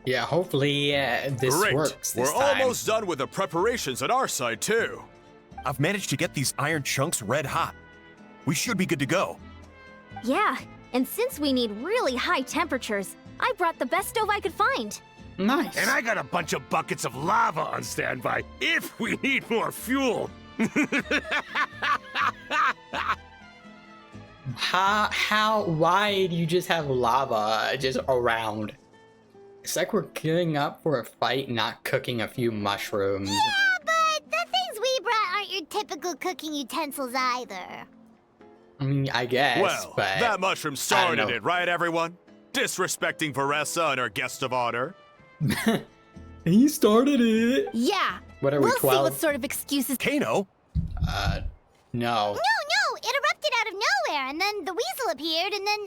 Yeah, hopefully this Great. works this We're time. almost done with the preparations on our side, too. I've managed to get these iron chunks red hot. We should be good to go. Yeah, and since we need really high temperatures, I brought the best stove I could find. Nice. And I got a bunch of buckets of lava on standby if we need more fuel. Why do you just have lava just around? It's like we're gearing up for a fight, not cooking a few mushrooms. Yeah, but the things we brought aren't your typical cooking utensils either. I mean, I guess, Well, but that mushroom I don't started know. it, right, everyone? Disrespecting Varesa and her guest of honor. He started it. Yeah, What are we, we'll see 12? what sort of excuses. Kano? No. No, it erupted out of nowhere, and then the weasel appeared, and then,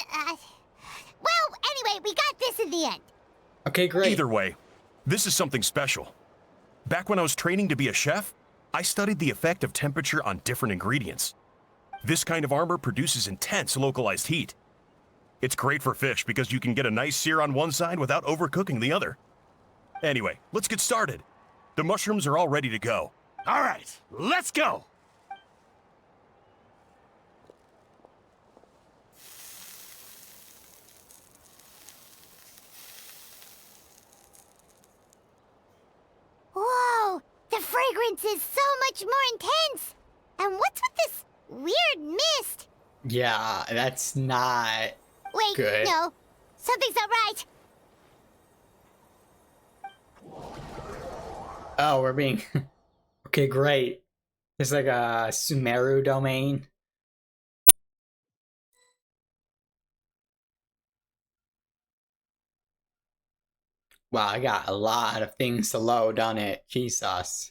well, anyway, we got this in the end. Okay, great. Either way, this is something special. Back when I was training to be a chef, I studied the effect of temperature on different ingredients. This kind of armor produces intense localized heat. It's great for fish because you can get a nice sear on one side without overcooking the other. Anyway, let's get started. The mushrooms are all ready to go. All right, let's go. Whoa, the fragrance is so much more intense. And what's with this weird mist? Yeah, that's not Wait, good. no, something's not right. Oh, we're being... Okay, great. It's like a Sumeru domain. Wow, I got a lot of things to load on it. Jesus.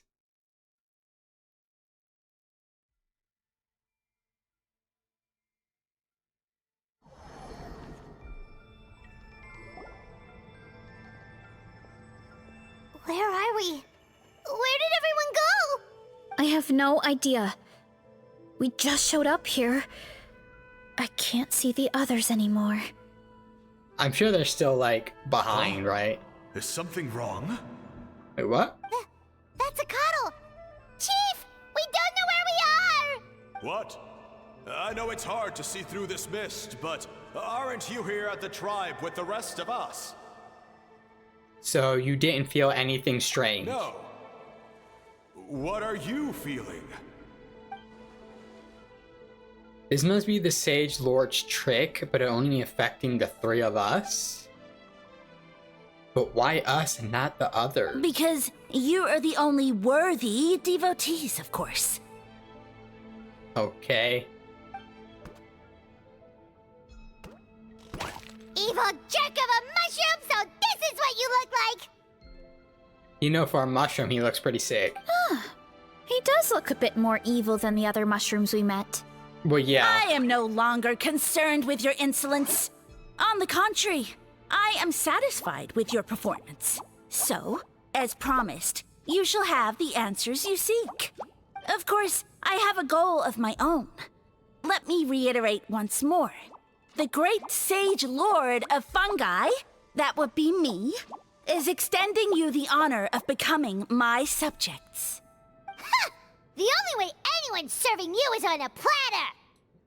Where are we? Where did everyone go? I have no idea. We just showed up here. I can't see the others anymore. I'm sure they're still, like, behind, right? Is something wrong? Wait, what? That's a cuddle. Chief, we don't know where we are. What? I know it's hard to see through this mist, but aren't you here at the tribe with the rest of us? So you didn't feel anything strange? No. What are you feeling? This must be the Sage Lord's trick, but only affecting the three of us? But why us and not the others? Because you are the only worthy devotees, of course. Okay. Evil jerk of a mushroom, so this is what you look like. You know, for a mushroom, he looks pretty sick. He does look a bit more evil than the other mushrooms we met. Well, yeah. I am no longer concerned with your insolence. On the contrary, I am satisfied with your performance. So, as promised, you shall have the answers you seek. Of course, I have a goal of my own. Let me reiterate once more. The great sage lord of fungi, that would be me, is extending you the honor of becoming my subjects. The only way anyone's serving you is on a platter.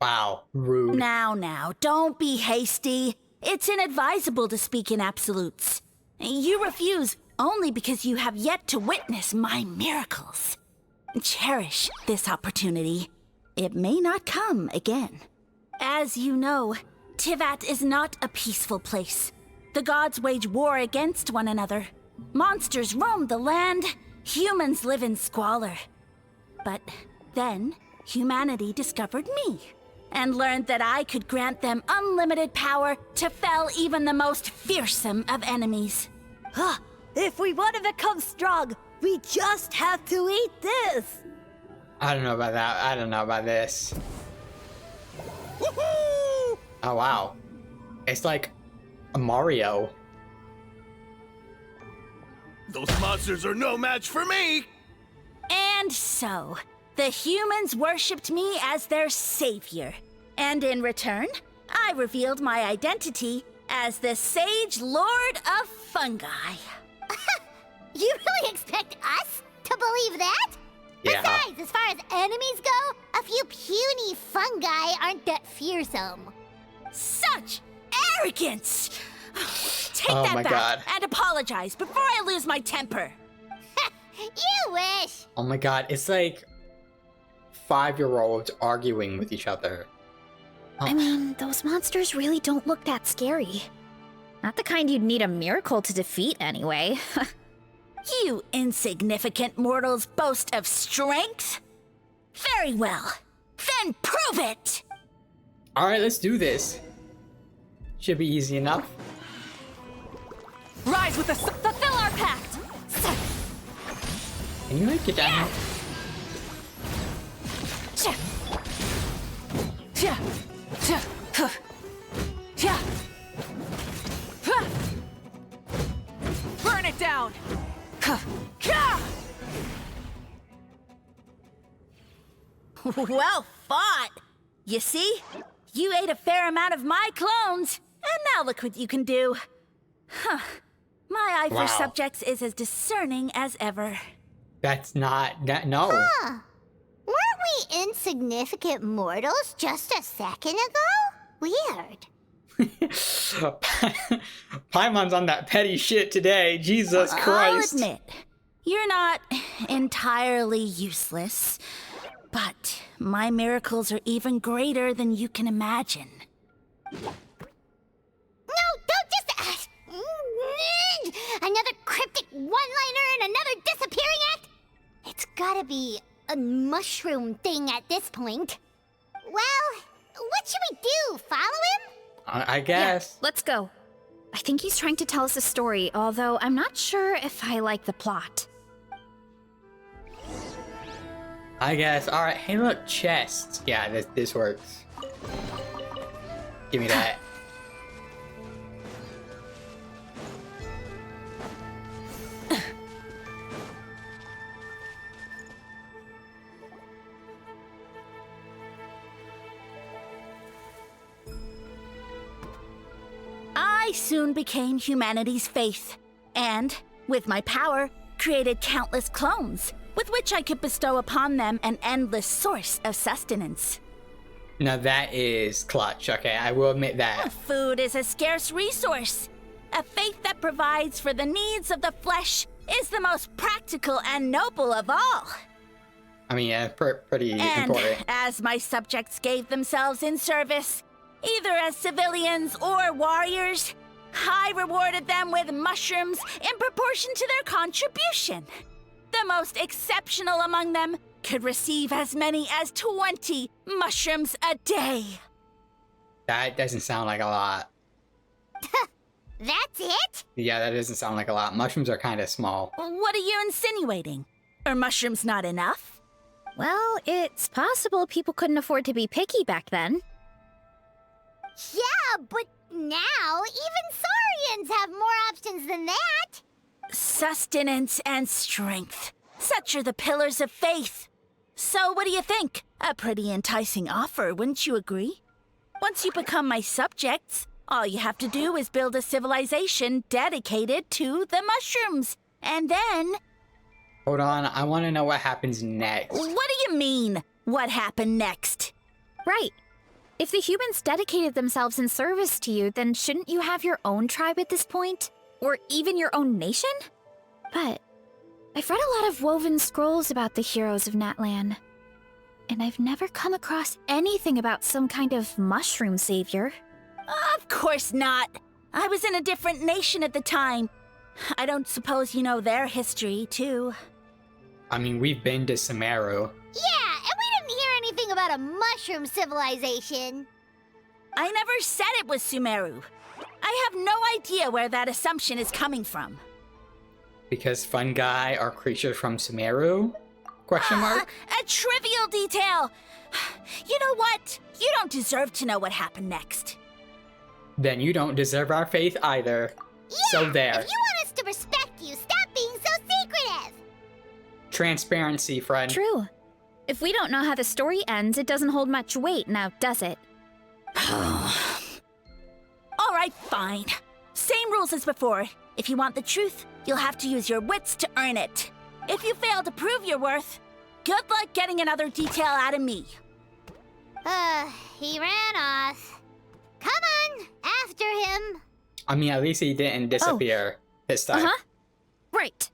Wow, rude. Now, don't be hasty. It's inadvisable to speak in absolutes. You refuse only because you have yet to witness my miracles. Cherish this opportunity. It may not come again. As you know, Tivat is not a peaceful place. The gods wage war against one another. Monsters roam the land. Humans live in squalor. But then, humanity discovered me and learned that I could grant them unlimited power to fell even the most fearsome of enemies. If we want to become strong, we just have to eat this. I don't know about that. I don't know about this. Woohoo! Oh, wow. It's like a Mario. Those monsters are no match for me. And so, the humans worshipped me as their savior. And in return, I revealed my identity as the Sage Lord of Fungi. You really expect us to believe that? Yeah. Besides, as far as enemies go, a few puny fungi aren't that fearsome. Such arrogance! Take Oh that my back God. and apologize before I lose my temper. You wish. Oh my god, it's like 5-year-olds arguing with each other. I mean, those monsters really don't look that scary. Not the kind you'd need a miracle to defeat, anyway. You insignificant mortals boast of strength? Very well. Then prove it! Alright, let's do this. Should be easy enough. Rise with us. Fulfill our pact. Can you like get down Burn it down. Well fought! You see? You ate a fair amount of my clones, and now look what you can do. Huh. My eye Wow. for subjects is as discerning as ever. That's not that no. Huh. Weren't we insignificant mortals just a second ago? Weird. Paimon's on that petty shit today. Jesus Christ. I'll admit, you're not entirely useless, but my miracles are even greater than you can imagine. No, don't just... another cryptic one-liner and another disappearing act? It's gotta be a mushroom thing at this point. Well, what should we do? Follow him? I guess. Let's go. I think he's trying to tell us a story, although I'm not sure if I like the plot. I guess. Alright, hey look, chest. Yeah, this works. Give me that. I soon became humanity's faith, and, with my power, created countless clones, with which I could bestow upon them an endless source of sustenance. Now that is clutch, okay? I will admit that. Food is a scarce resource. A faith that provides for the needs of the flesh is the most practical and noble of all. I mean, yeah, pretty And important. as my subjects gave themselves in service, either as civilians or warriors, I rewarded them with mushrooms in proportion to their contribution. The most exceptional among them could receive as many as 20 mushrooms a day. That doesn't sound like a lot. That's it? Yeah, that doesn't sound like a lot. Mushrooms are kind of small. What are you insinuating? Are mushrooms not enough? Well, it's possible people couldn't afford to be picky back then. Yeah, but now even Saurians have more options than that. Sustenance and strength. Such are the pillars of faith. So what do you think? A pretty enticing offer, wouldn't you agree? Once you become my subjects, all you have to do is build a civilization dedicated to the mushrooms. And then... Hold on, I want to know what happens next. What do you mean, what happened next? Right. If the humans dedicated themselves in service to you, then shouldn't you have your own tribe at this point? Or even your own nation? But I've read a lot of woven scrolls about the heroes of Natlan, and I've never come across anything about some kind of mushroom savior. Of course not. I was in a different nation at the time. I don't suppose you know their history, too. I mean, we've been to Sumeru. Yeah, and we didn't hear anything about a mushroom civilization. I never said it was Sumeru. I have no idea where that assumption is coming from. Because fungi are creatures from Sumeru? Question mark? A trivial detail! You know what? You don't deserve to know what happened next. Then you don't deserve our faith either. Yeah, So there. If you want us to respect you, stop being so secretive. Transparency, friend. True. If we don't know how the story ends, it doesn't hold much weight now, does it? All right, fine. Fine. Same rules as before. If you want the truth, you'll have to use your wits to earn it. If you fail to prove your worth, good luck getting another detail out of me. He ran off. Come on, after him. I mean, at least he didn't disappear this time. Uh-huh. Right.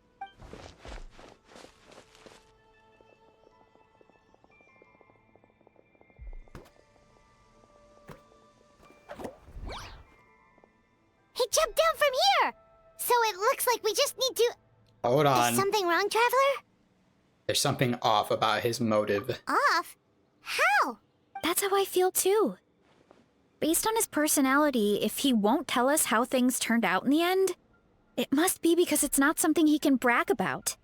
He jumped down from here. So it looks like we just need to... Hold on. Is something wrong, Traveler? There's something off about his motive. Off? How? That's how I feel too. Based on his personality, if he won't tell us how things turned out in the end, it must be because it's not something he can brag about.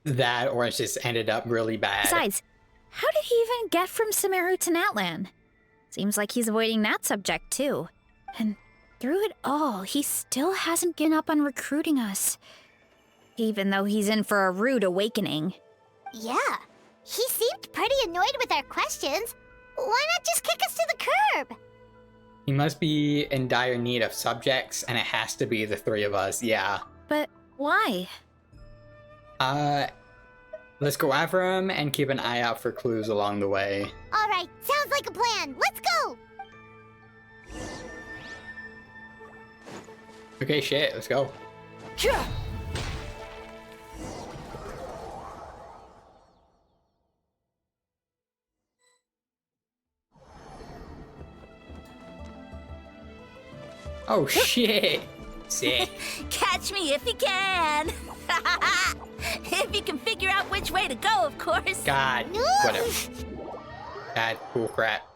That, or it just ended up really bad. Besides, how did he even get from Sumeru to Natlan? Seems like he's avoiding that subject too. And through it all, he still hasn't given up on recruiting us. Even though he's in for a rude awakening. Yeah. He seemed pretty annoyed with our questions. Why not just kick us to the curb? He must be in dire need of subjects, and it has to be the three of us, yeah. But why? Let's go after him and keep an eye out for clues along the way. All right, sounds like a plan. Let's go. Okay, shit, let's go. Oh shit! Sick. Catch me if you can. If you can figure out which way to go, of course. God, whatever. Bad cool crap.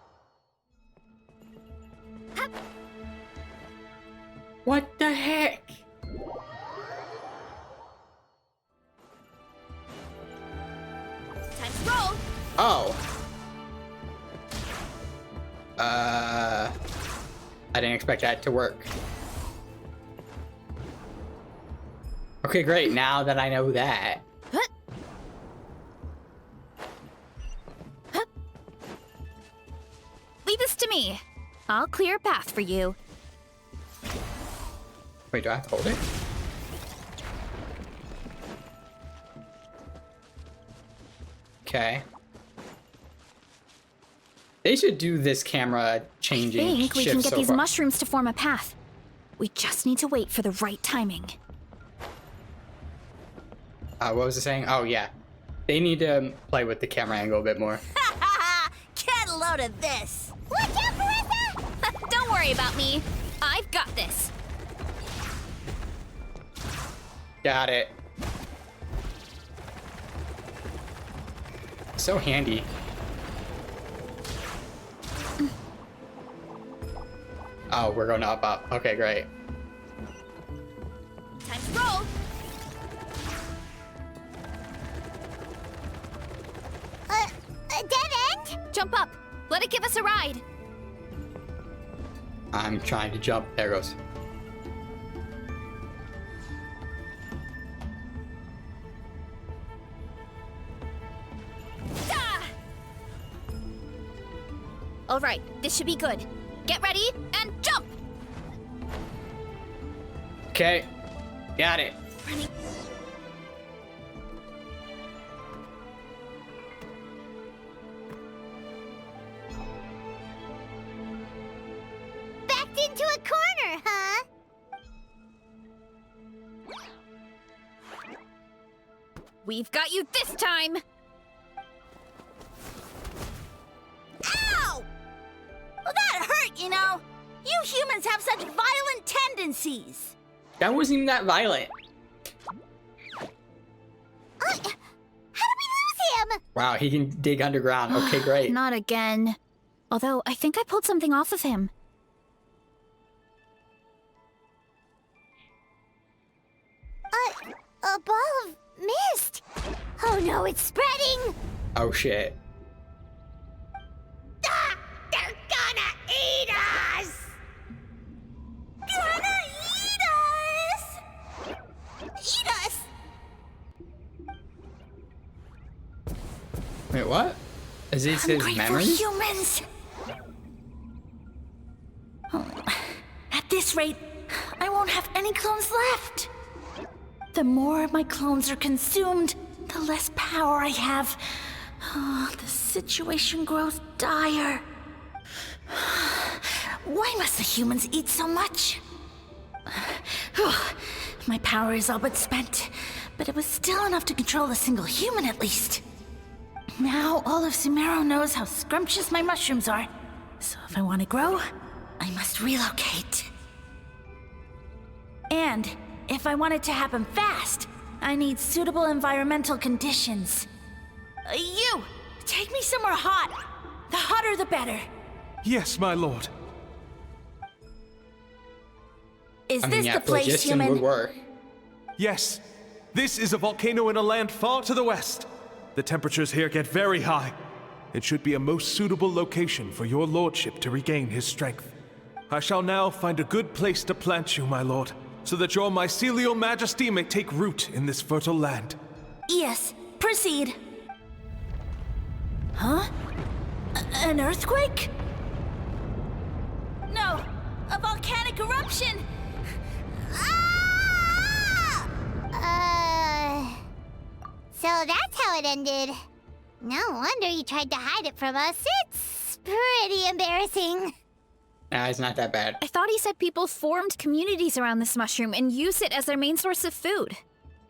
What the heck? Time to roll. Oh. I didn't expect that to work. Okay, great. Now that I know that. Leave this to me. I'll clear a path for you. Wait, do I have to hold it? Okay. They should do this camera changing. I think we can shift get so these far. mushrooms to form a path. We just need to wait for the right timing. What was it saying? Oh, yeah. They need to play with the camera angle a bit more. Get a load of this. Watch out, Varesa! Don't worry about me. I've got this. Got it. So handy. Oh, we're going up. Okay, great. Time to roll. A dead end? Jump up. Let it give us a ride. I'm trying to jump. There it goes. Ah! All right, this should be good. Get ready and jump. Okay. Got it. Running. Backed into a corner, huh? We've got you this time. Ow! Well, that hurt, you know. You humans have such violent tendencies. That wasn't even that violent. How did we lose him? Wow, he can dig underground. Okay, great. Not again. Although, I think I pulled something off of him. A ball of mist. Oh no, it's spreading. Oh shit. Ah, they're gonna eat us. Gonna eat us. Eat us. Wait, what? Is this his Hungry memory? for humans. Oh, this rate, I won't have any clones left. The more my clones are consumed, the less power I have. Oh, the situation grows dire. Why must the humans eat so much? My power is all but spent, but it was still enough to control a single human at least. Now all of Sumeru knows how scrumptious my mushrooms are. So if I want to grow, I must relocate. And if I want it to happen fast, I need suitable environmental conditions. You! Take me somewhere hot. The hotter the better. Yes, my lord. Is I this mean, yeah, the place, phlogiston human? would work. Yes. This is a volcano in a land far to the west. The temperatures here get very high. It should be a most suitable location for your lordship to regain his strength. I shall now find a good place to plant you, my lord, so that your mycelial majesty may take root in this fertile land. Yes, proceed. Huh? An earthquake? No, a volcanic eruption! So that's how it ended. No wonder you tried to hide it from us. It's pretty embarrassing. Nah, it's not that bad. I thought he said people formed communities around this mushroom and used it as their main source of food.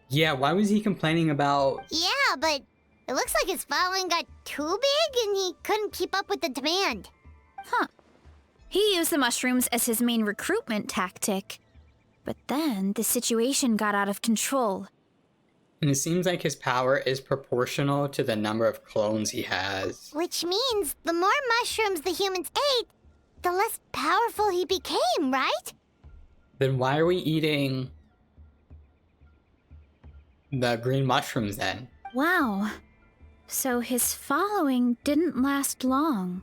Yeah, why was he complaining about... Yeah, but it looks like his following got too big and he couldn't keep up with the demand. Huh. He used the mushrooms as his main recruitment tactic. But then the situation got out of control. And it seems like his power is proportional to the number of clones he has. Which means the more mushrooms the humans ate, the less powerful he became, right? Then why are we eating the green mushrooms then? Wow. So his following didn't last long.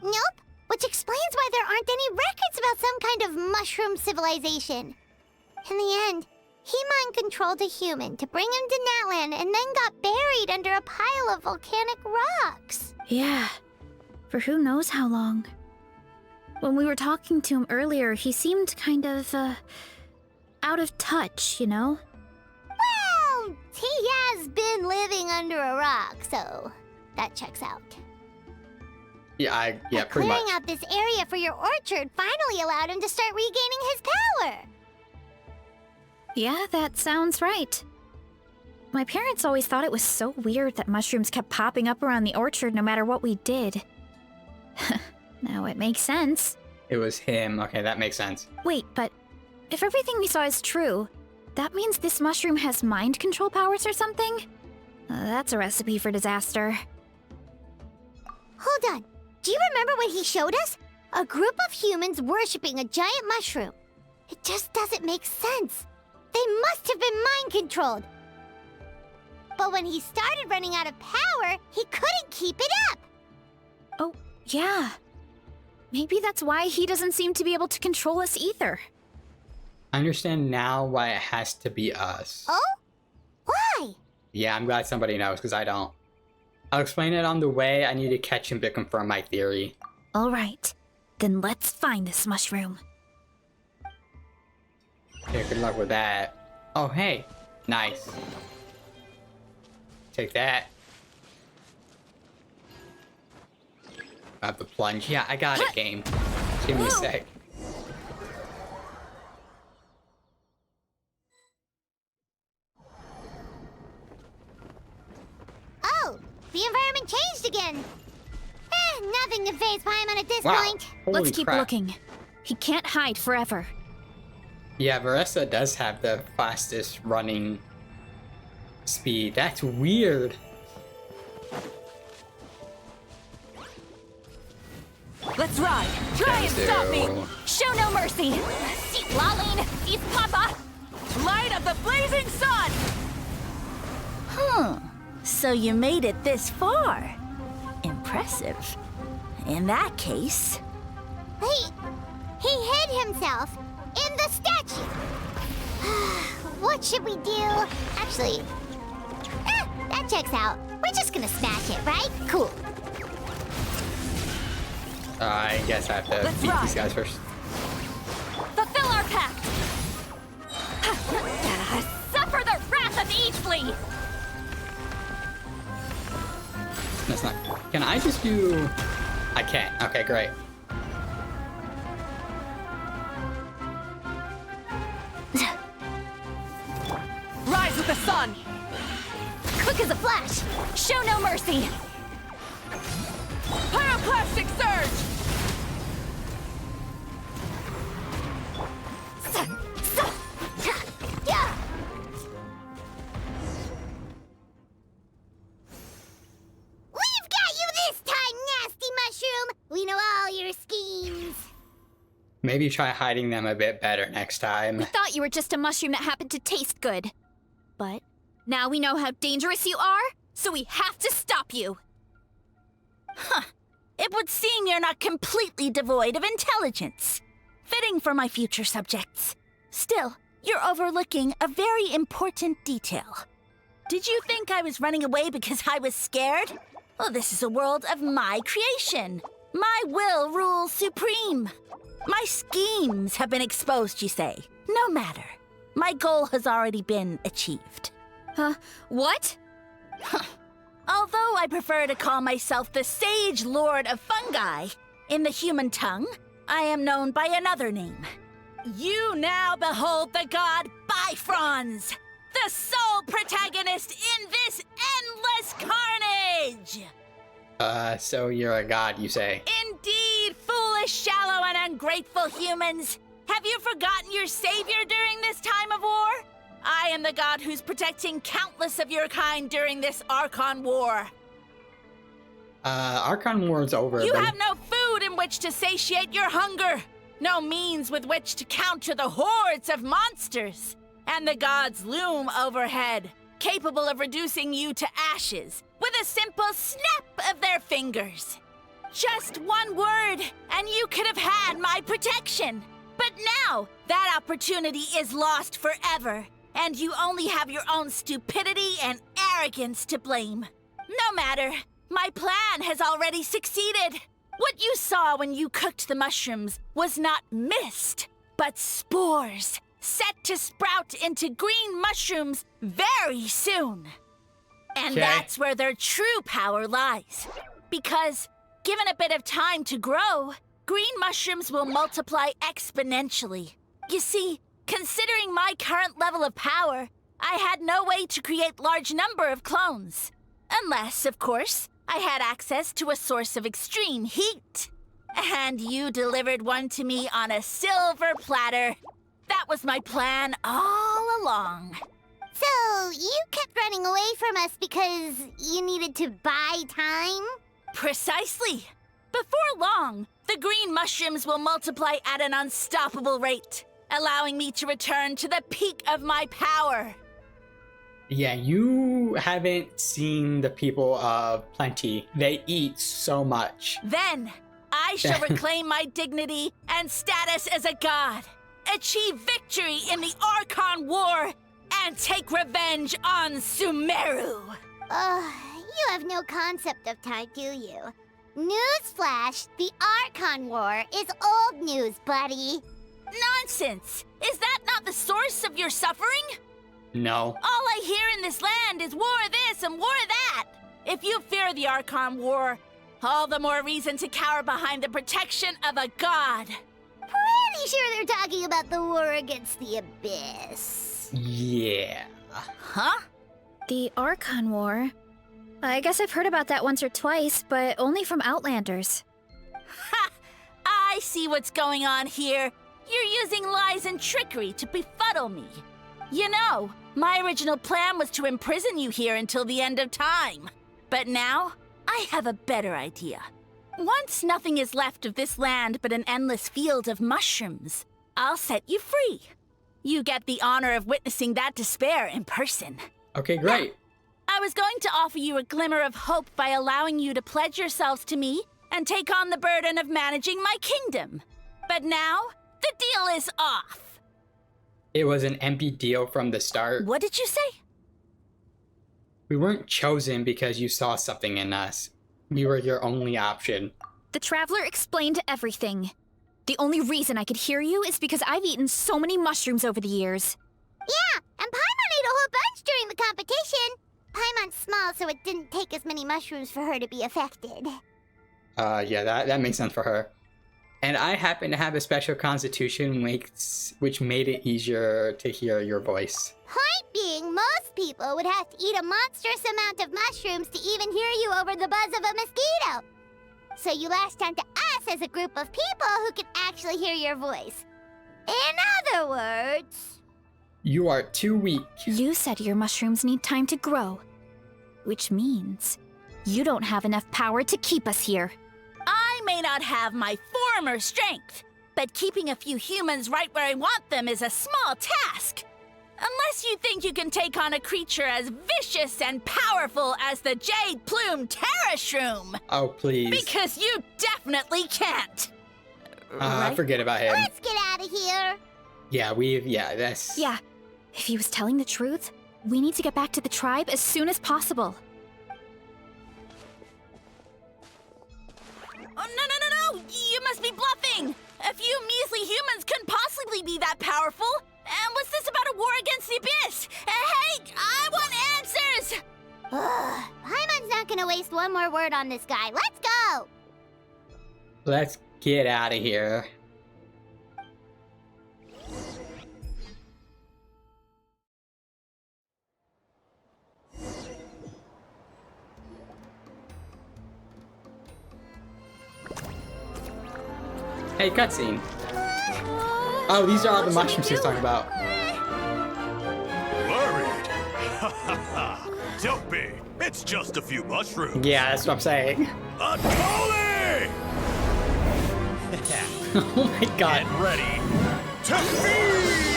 Nope, which explains why there aren't any records about some kind of mushroom civilization. In the end, he mind-controlled a human to bring him to Natlan and then got buried under a pile of volcanic rocks. Yeah, for who knows how long. When we were talking to him earlier, he seemed kind of, out of touch, you know? Well, he has been living under a rock, so that checks out. Yeah, But pretty much. clearing out this area for your orchard finally allowed him to start regaining his power. Yeah, that sounds right. My parents always thought it was so weird that mushrooms kept popping up around the orchard no matter what we did. Now it makes sense. It was him. Okay, that makes sense. Wait, but if everything we saw is true, that means this mushroom has mind control powers or something? That's a recipe for disaster. Hold on. Do you remember what he showed us? A group of humans worshipping a giant mushroom. It just doesn't make sense. They must have been mind-controlled. But when he started running out of power, he couldn't keep it up. Oh, yeah. Maybe that's why he doesn't seem to be able to control us either. I understand now why it has to be us. Oh? Why? Yeah, I'm glad somebody knows, because I don't. I'll explain it on the way. I need to catch him to confirm my theory. All right, then let's find this mushroom. Okay, good luck with that. Oh, hey. Nice. Take that. I have the plunge. Yeah, I got it, game. Just give me a sec. Oh, the environment changed again. Nothing to phase Paimon at this point. Holy Let's keep crap. looking. He can't hide forever. Yeah, Varesa does have the fastest running speed. That's weird. Let's ride. Try and stop me. Show no mercy. See, Laline, see, Papa. Light of the blazing sun. So you made it this far. Impressive. In that case... He hid himself in the statue. What should we do? Actually, that checks out. We're just gonna smash it, right? Cool. I guess I have to Let's beat ride. these guys first. The just do... I can't. Okay, great. Rise with the sun! Quick as a flash! Show no mercy! Pyroclastic surge! We've got you this time, nasty mushroom! We know all your schemes. Maybe try hiding them a bit better next time. We thought you were just a mushroom that happened to taste good. But now we know how dangerous you are, so we have to stop you. It would seem you're not completely devoid of intelligence. Fitting for my future subjects. Still, you're overlooking a very important detail. Did you think I was running away because I was scared? Well, this is a world of my creation. My will rules supreme. My schemes have been exposed, you say. No matter. My goal has already been achieved. What? Although I prefer to call myself the Sage Lord of Fungi, in the human tongue, I am known by another name. You now behold the god Bifrons, the sole protagonist in this endless carnage! So you're a god, you say? Indeed, foolish, shallow, and ungrateful humans! Have you forgotten your savior during this time of war? I am the god who's protecting countless of your kind during this Archon War. Archon War's over. You but... have no food in which to satiate your hunger, no means with which to counter the hordes of monsters, and the gods loom overhead, capable of reducing you to ashes with a simple snap of their fingers. Just one word, and you could have had my protection. But now, that opportunity is lost forever, and you only have your own stupidity and arrogance to blame. No matter, my plan has already succeeded. What you saw when you cooked the mushrooms was not mist, but spores, set to sprout into green mushrooms very soon. And that's where their true power lies. Because, given a bit of time to grow, green mushrooms will multiply exponentially. You see, considering my current level of power, I had no way to create large number of clones. Unless, of course, I had access to a source of extreme heat. And you delivered one to me on a silver platter. That was my plan all along. So, you kept running away from us because you needed to buy time? Precisely. Before long, the green mushrooms will multiply at an unstoppable rate, allowing me to return to the peak of my power. Yeah, you haven't seen the people of plenty. They eat so much. Then, I shall reclaim my dignity and status as a god, achieve victory in the Archon War, and take revenge on Sumeru. You have no concept of time, do you? Newsflash, the Archon War is old news, buddy. Nonsense! Is that not the source of your suffering? No. All I hear in this land is war this and war that. If you fear the Archon War, all the more reason to cower behind the protection of a god. Pretty sure they're talking about the war against the Abyss. Yeah. Huh? The Archon War? I guess I've heard about that once or twice, but only from Outlanders. Ha! I see what's going on here. You're using lies and trickery to befuddle me. You know, my original plan was to imprison you here until the end of time. But now, I have a better idea. Once nothing is left of this land but an endless field of mushrooms, I'll set you free. You get the honor of witnessing that despair in person. Okay, great. Now, I was going to offer you a glimmer of hope by allowing you to pledge yourselves to me and take on the burden of managing my kingdom. But now, the deal is off. It was an empty deal from the start. What did you say? We weren't chosen because you saw something in us. We were your only option. The Traveler explained everything. The only reason I could hear you is because I've eaten so many mushrooms over the years. Yeah, and Paimon ate a whole bunch during the competition. Paimon's small, so it didn't take as many mushrooms for her to be affected. Yeah, that makes sense for her. And I happen to have a special constitution which made it easier to hear your voice. Point being, most people would have to eat a monstrous amount of mushrooms to even hear you over the buzz of a mosquito. So you latched onto us as a group of people who can actually hear your voice. In other words... You are too weak. You said your mushrooms need time to grow, which means you don't have enough power to keep us here. I may not have my former strength, but keeping a few humans right where I want them is a small task. Unless you think you can take on a creature as vicious and powerful as the Jade-Plume Terrashroom. Oh, please. Because you definitely can't. I forget about him. Let's get out of here. Yeah, that's... Yeah, if he was telling the truth, we need to get back to the tribe as soon as possible. Oh, no! You must be bluffing! A few measly humans couldn't possibly be that powerful! And what's this about a war against the abyss? Hey, I want answers! Paimon's not gonna waste one more word on this guy. Let's go! Let's get out of here. Hey, cutscene. Oh, these are all the mushrooms he's talking about. Worried? Ha ha ha! Don't be. It's just a few mushrooms. Yeah, that's what I'm saying. Unholy! Oh my god. Get ready to feast!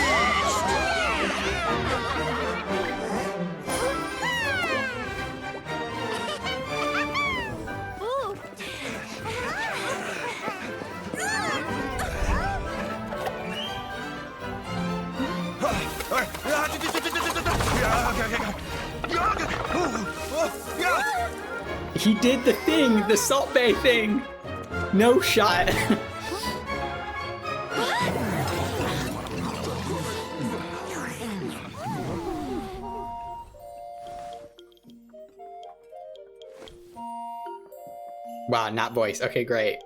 He did the thing, the Salt Bay thing. No shot. Wow, not voice. Okay, great.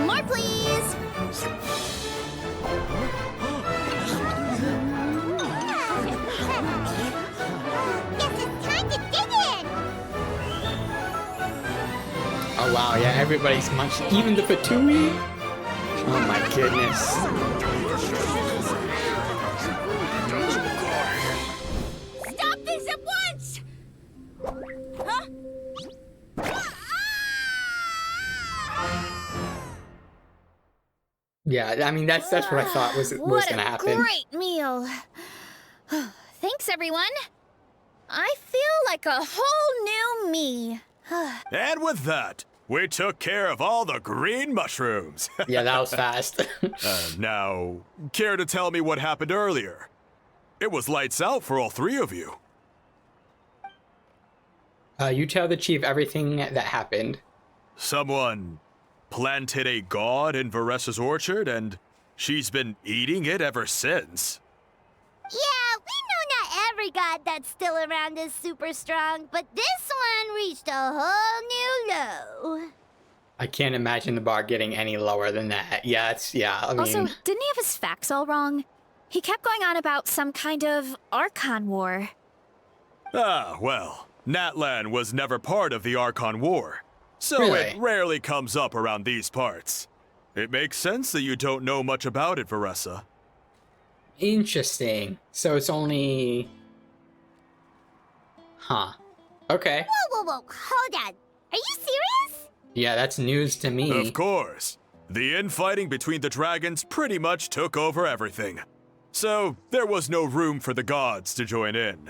More, please! Guess it's time to dig in! Oh wow, yeah, everybody's munching. Even the Fatui? Oh my goodness. Stop this at once! Huh? Yeah, I mean that's what I thought was gonna happen. Great meal. Thanks, everyone. I feel like a whole new me. And with that, we took care of all the green mushrooms. Yeah, that was fast. Now, care to tell me what happened earlier? It was lights out for all three of you. You tell the chief everything that happened. Someone planted a god in Varesa's orchard, and she's been eating it ever since. Yeah, we know not every god that's still around is super strong, but this one reached a whole new low. I can't imagine the bar getting any lower than that. Yeah, I mean... Also, didn't he have his facts all wrong? He kept going on about some kind of Archon War. Ah, well, Natlan was never part of the Archon War, so Really? it rarely comes up around these parts. It makes sense that you don't know much about it, Varesa. Interesting. So it's only... Huh. Okay. Whoa, hold on. Are you serious? Yeah, that's news to me. Of course. The infighting between the dragons pretty much took over everything. So there was no room for the gods to join in.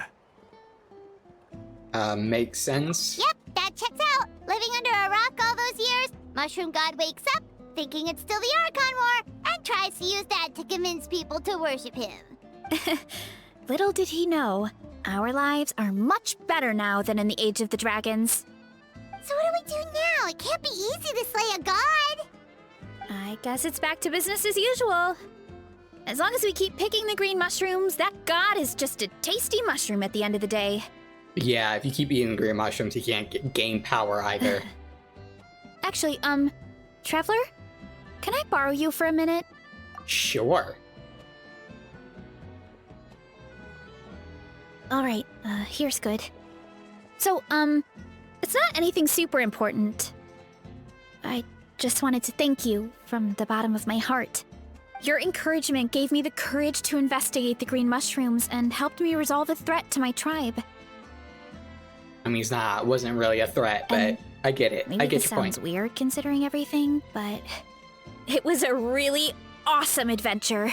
Makes sense. Yep, that checks out. Living under a rock all those years, Mushroom God wakes up, thinking it's still the Archon War, and tries to use that to convince people to worship him. Little did he know, our lives are much better now than in the Age of the Dragons. So what do we do now? It can't be easy to slay a god. I guess it's back to business as usual. As long as we keep picking the green mushrooms, that god is just a tasty mushroom at the end of the day. Yeah, if you keep eating green mushrooms, you can't gain power either. Actually, Traveler? Can I borrow you for a minute? Sure. Alright, here's good. So, it's not anything super important. I just wanted to thank you from the bottom of my heart. Your encouragement gave me the courage to investigate the green mushrooms and helped me resolve a threat to my tribe. I mean, it wasn't really a threat, but And I get it. Maybe I get this your point. sounds weird considering everything, but it was a really awesome adventure.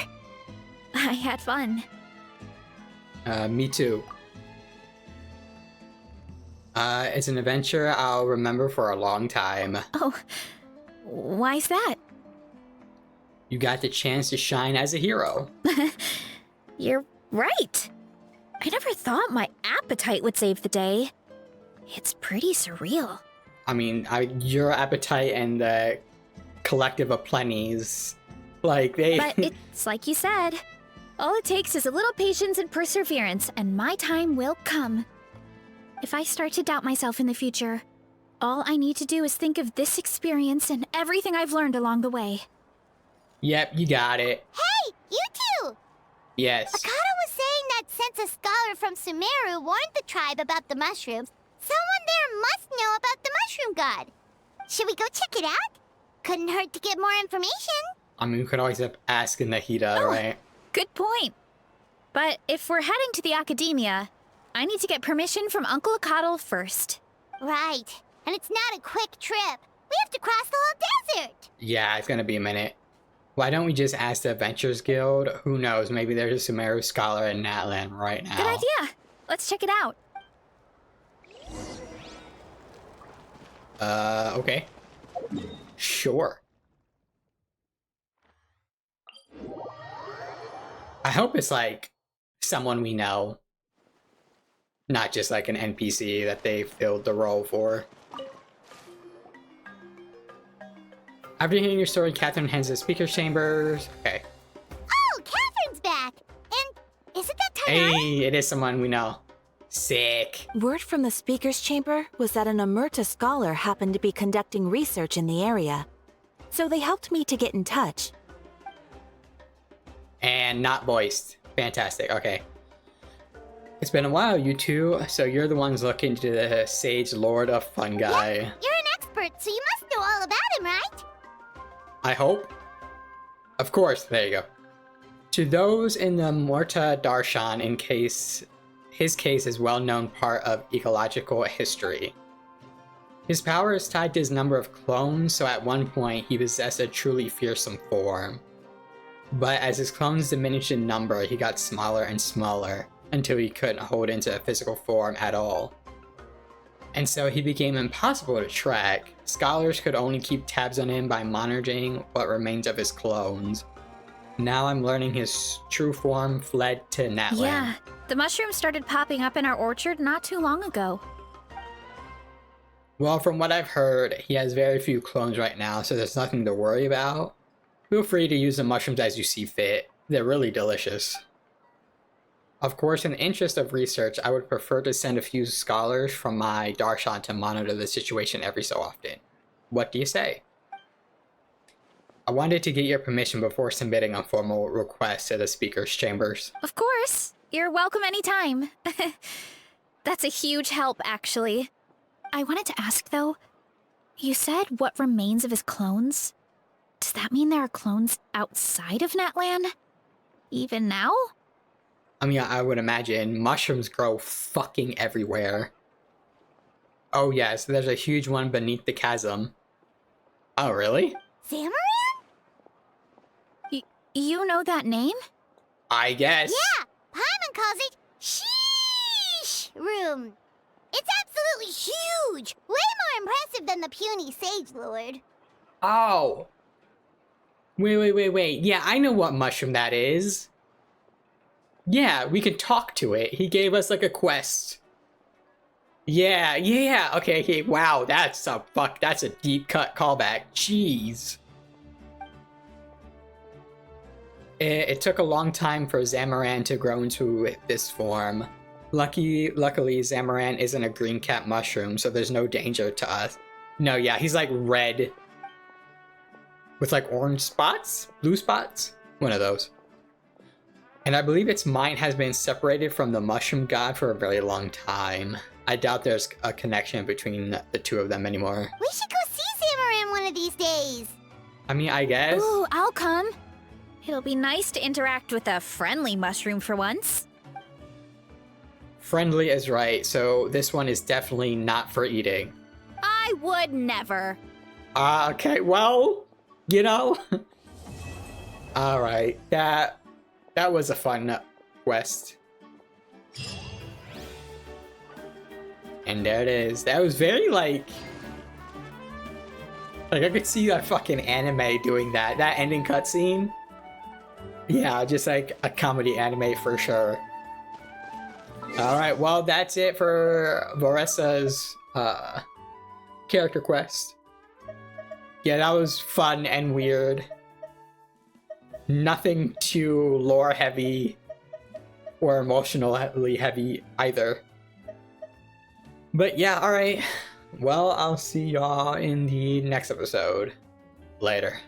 I had fun. Me too. It's an adventure I'll remember for a long time. Oh, why's that? You got the chance to shine as a hero. You're right. I never thought my appetite would save the day. It's pretty surreal. I mean, your appetite and the collective of plenties, like they... But it's like you said. All it takes is a little patience and perseverance, and my time will come. If I start to doubt myself in the future, all I need to do is think of this experience and everything I've learned along the way. Yep, you got it. Hey, you two! Yes. Akata was saying that since a scholar from Sumeru warned the tribe about the mushrooms, someone there must know about the mushroom god. Should we go check it out? Couldn't hurt to get more information. I mean, we could always ask Nahida, right? Good point. But if we're heading to the academia, I need to get permission from Uncle Akatl first. Right. And it's not a quick trip. We have to cross the whole desert. Yeah, it's gonna be a minute. Why don't we just ask the Adventurers Guild? Who knows, maybe there's a Sumeru scholar in Natlan right now. Good idea. Let's check it out. Okay. Sure. I hope it's like someone we know. Not just like an NPC that they filled the role for. After hearing your story, Catherine heads to the speaker's chambers. Okay. Oh, Catherine's back! And is it that time? Hey, it is someone we know. Sick. Word from the speaker's chamber was that an Amurta scholar happened to be conducting research in the area. So they helped me to get in touch. And not voiced. Fantastic, okay. It's been a while, you two. So you're the ones looking to the Sage Lord of Fungi. You're an expert, so you must know all about him, right? I hope. Of course, there you go. To those in the Morta Darshan, his case is well-known part of ecological history. His power is tied to his number of clones, so at one point he possessed a truly fearsome form. But as his clones diminished in number, he got smaller and smaller, until he couldn't hold into a physical form at all. And so he became impossible to track. Scholars could only keep tabs on him by monitoring what remains of his clones. Now I'm learning his true form fled to Natlan. Yeah, the mushrooms started popping up in our orchard not too long ago. Well, from what I've heard, he has very few clones right now, so there's nothing to worry about. Feel free to use the mushrooms as you see fit. They're really delicious. Of course, in the interest of research, I would prefer to send a few scholars from my Darshan to monitor the situation every so often. What do you say? I wanted to get your permission before submitting a formal request to the speaker's chambers. Of course. You're welcome anytime. That's a huge help, actually. I wanted to ask, though, you said what remains of his clones? Does that mean there are clones outside of Natlan? Even now? I mean, I would imagine mushrooms grow fucking everywhere. Oh yes, there's a huge one beneath the chasm. Oh really? Zamarin? You know that name? I guess. Yeah, Paimon calls it Sheesh Room. It's absolutely huge! Way more impressive than the puny Sage Lord. Oh. Wait. Yeah, I know what mushroom that is. Yeah, we can talk to it. He gave us like a quest. Yeah. Okay. Wow, that's a deep cut callback. Jeez. It took a long time for Zamaran to grow into this form. Luckily, Zamaran isn't a green cap mushroom, so there's no danger to us. No, yeah, he's like red. With like orange spots? Blue spots? One of those. And I believe its mind has been separated from the mushroom god for a very long time. I doubt there's a connection between the two of them anymore. We should go see Zamaran one of these days. I mean, I guess. Ooh, I'll come. It'll be nice to interact with a friendly mushroom for once. Friendly is right, so this one is definitely not for eating. I would never. Okay, well, you know. Alright, that was a fun quest. And there it is. That was very like I could see that fucking anime doing that. That ending cutscene. Yeah, just like a comedy anime for sure. Alright, well, that's it for Varesa's character quest. Yeah, that was fun and weird. Nothing too lore heavy or emotionally heavy either. But yeah, alright. Well, I'll see y'all in the next episode. Later.